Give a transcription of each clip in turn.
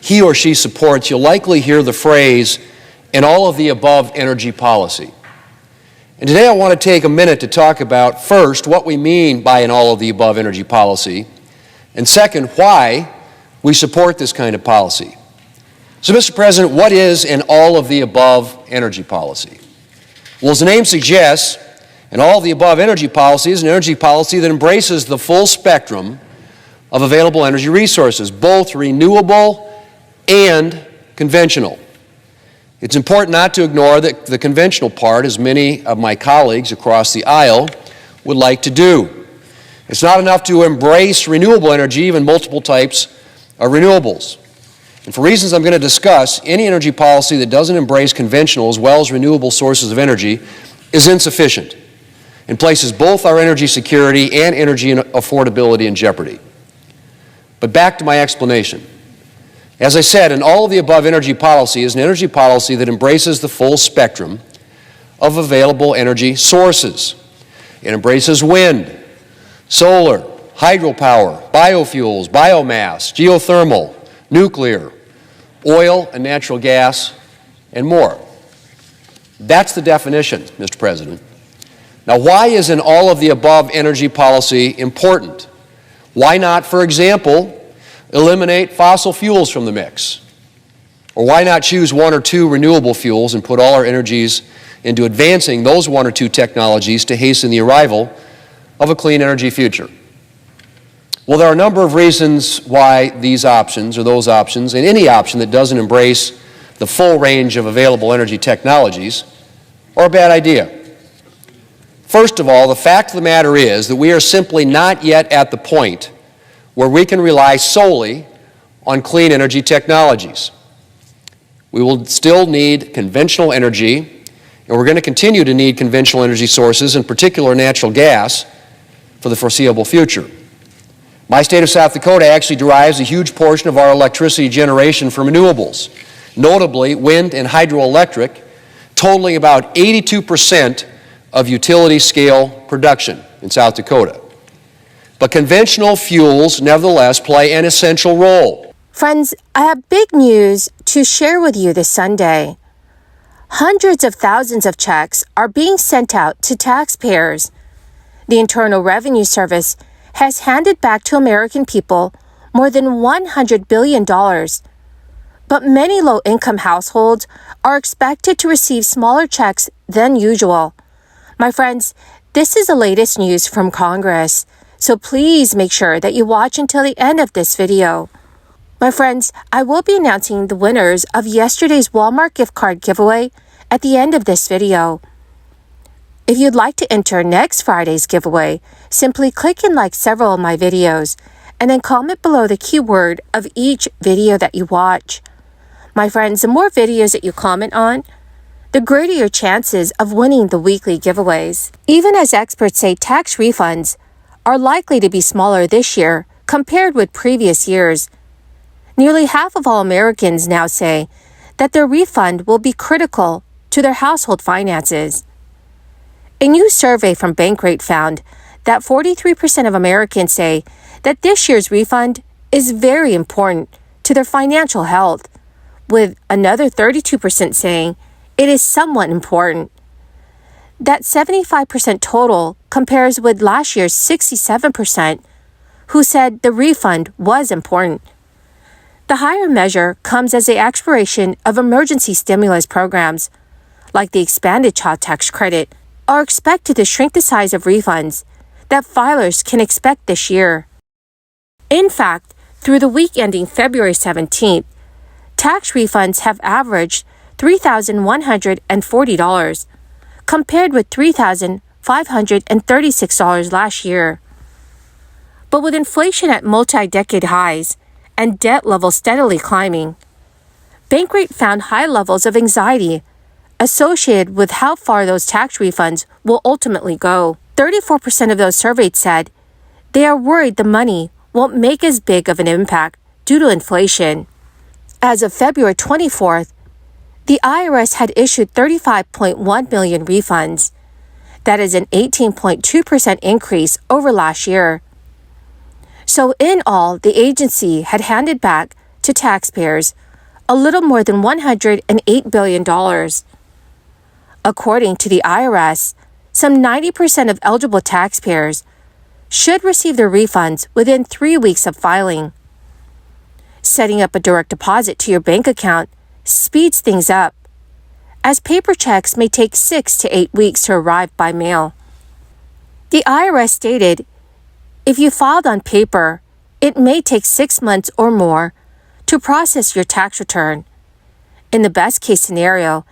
he or she supports, you'll likely hear the phrase, "an all-of-the-above energy policy." And today I want to take a minute to talk about, first, what we mean by an all-of-the-above energy policy, and second, why we support this kind of policy. So, Mr. President, what is an all-of-the-above energy policy? Well, as the name suggests, an all-of-the-above energy policy is an energy policy that embraces the full spectrum of available energy resources, both renewable and conventional. It's important not to ignore the conventional part, as many of my colleagues across the aisle would like to do. It's not enough to embrace renewable energy, even multiple types of renewables. And for reasons I'm going to discuss, any energy policy that doesn't embrace conventional as well as renewable sources of energy is insufficient and places both our energy security and energy affordability in jeopardy. But back to my explanation. As I said, an all-of-the-above energy policy is an energy policy that embraces the full spectrum of available energy sources. It embraces wind, solar, hydropower, biofuels, biomass, geothermal, nuclear, oil and natural gas, and more. That's the definition, Mr. President. Now, why is an all-of-the-above energy policy important? Why not, for example, eliminate fossil fuels from the mix? Or why not choose one or two renewable fuels and put all our energies into advancing those one or two technologies to hasten the arrival of a clean energy future? Well, there are a number of reasons why these options, or those options, and any option that doesn't embrace the full range of available energy technologies, are a bad idea. First of all, the fact of the matter is that we are simply not yet at the point where we can rely solely on clean energy technologies. We will still need conventional energy, and we're going to continue to need conventional energy sources, in particular natural gas, for the foreseeable future. My state of South Dakota actually derives a huge portion of our electricity generation from renewables, notably wind and hydroelectric, totaling about 82% of utility-scale production in South Dakota. But conventional fuels, nevertheless, play an essential role. Friends, I have big news to share with you this Sunday. Hundreds of thousands of checks are being sent out to taxpayers. The Internal Revenue Service has handed back to American people more than $100 billion. But many low-income households are expected to receive smaller checks than usual. My friends, this is the latest news from Congress. So please make sure that you watch until the end of this video. My friends, I will be announcing the winners of yesterday's Walmart gift card giveaway at the end of this video. If you'd like to enter next Friday's giveaway, simply click and like several of my videos, and then comment below the keyword of each video that you watch. My friends, the more videos that you comment on, the greater your chances of winning the weekly giveaways. Even as experts say tax refunds are likely to be smaller this year compared with previous years. Nearly half of all Americans now say that their refund will be critical to their household finances. A new survey from Bankrate found that 43% of Americans say that this year's refund is very important to their financial health, with another 32% saying it is somewhat important. That 75% total compares with last year's 67% who said the refund was important. The higher measure comes as the expiration of emergency stimulus programs, like the expanded child tax credit, are expected to shrink the size of refunds that filers can expect this year. In fact, through the week ending February 17th, tax refunds have averaged $3,140, compared with $3,536 last year. But with inflation at multi-decade highs and debt levels steadily climbing, Bankrate found high levels of anxiety associated with how far those tax refunds will ultimately go. 34% of those surveyed said they are worried the money won't make as big of an impact due to inflation. As of February 24th, the IRS had issued 35.1 million refunds. That is an 18.2% increase over last year. So in all, the agency had handed back to taxpayers, a little more than $108 billion. According to the IRS, some 90% of eligible taxpayers should receive their refunds within 3 weeks of filing. Setting up a direct deposit to your bank account speeds things up, as paper checks may take 6 to 8 weeks to arrive by mail. The IRS stated, if you filed on paper, it may take 6 months or more to process your tax return. In the best case scenario,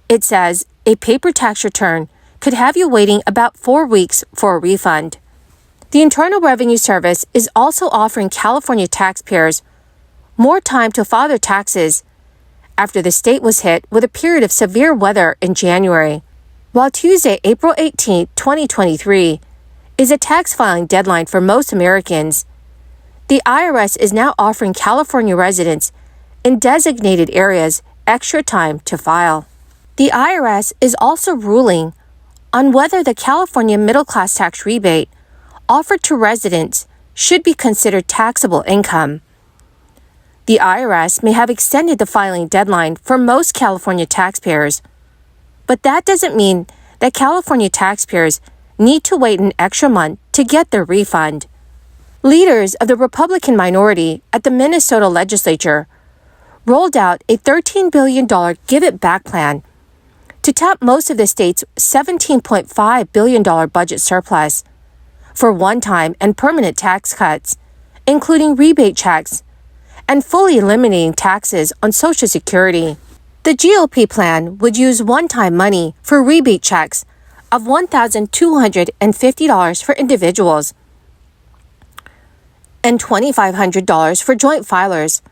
it says a paper tax return could have you waiting about 4 weeks for a refund. The Internal Revenue Service is also offering California taxpayers more time to file their taxes after the state was hit with a period of severe weather in January. While Tuesday, April 18, 2023, is a tax filing deadline for most Americans, the IRS is now offering California residents in designated areas extra time to file. The IRS is also ruling on whether the California middle class tax rebate offered to residents should be considered taxable income. The IRS may have extended the filing deadline for most California taxpayers, but that doesn't mean that California taxpayers need to wait an extra month to get their refund. Leaders of the Republican minority at the Minnesota legislature rolled out a $13 billion Give It Back plan to tap most of the state's $17.5 billion budget surplus for one-time and permanent tax cuts, including rebate checks, and fully eliminating taxes on Social Security. The GOP plan would use one-time money for rebate checks of $1,250 for individuals and $2,500 for joint filers,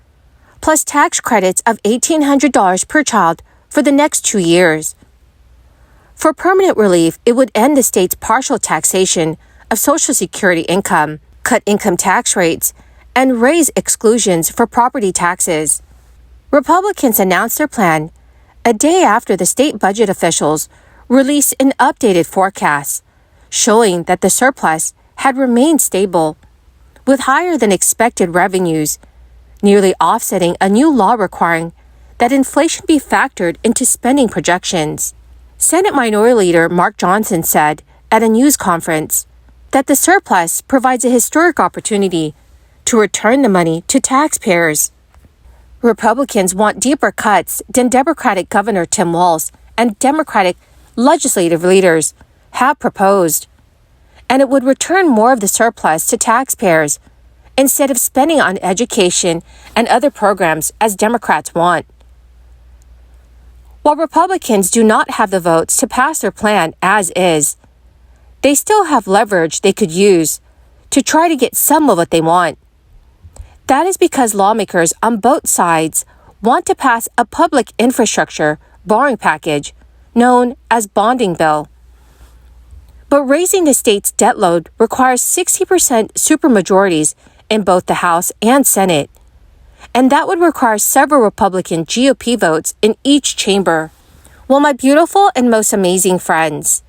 plus tax credits of $1,800 per child for the next 2 years. For permanent relief, it would end the state's partial taxation of Social Security income, cut income tax rates, and raise exclusions for property taxes. Republicans announced their plan a day after the state budget officials released an updated forecast, showing that the surplus had remained stable, with higher than expected revenues, nearly offsetting a new law requiring that inflation be factored into spending projections. Senate Minority Leader Mark Johnson said at a news conference that the surplus provides a historic opportunity to return the money to taxpayers. Republicans want deeper cuts than Democratic Governor Tim Walz and Democratic legislative leaders have proposed, and it would return more of the surplus to taxpayers instead of spending on education and other programs as Democrats want. While Republicans do not have the votes to pass their plan as is, they still have leverage they could use to try to get some of what they want. That is because lawmakers on both sides want to pass a public infrastructure borrowing package known as bonding bill. But raising the state's debt load requires 60% supermajorities in both the House and Senate, and that would require several Republican GOP votes in each chamber. Well, my beautiful and most amazing friends,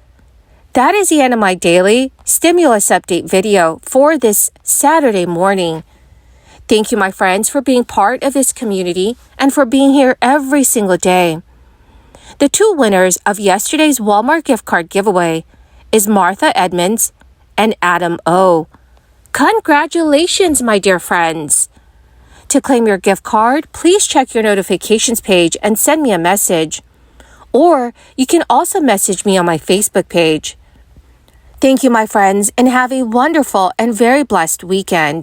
that is the end of my daily stimulus update video for this Saturday morning. Thank you, my friends, for being part of this community and for being here every single day. The two winners of yesterday's Walmart gift card giveaway is Martha Edmonds and Adam O. Congratulations, my dear friends. To claim your gift card, please check your notifications page and send me a message. Or you can also message me on my Facebook page. Thank you, my friends, and have a wonderful and very blessed weekend.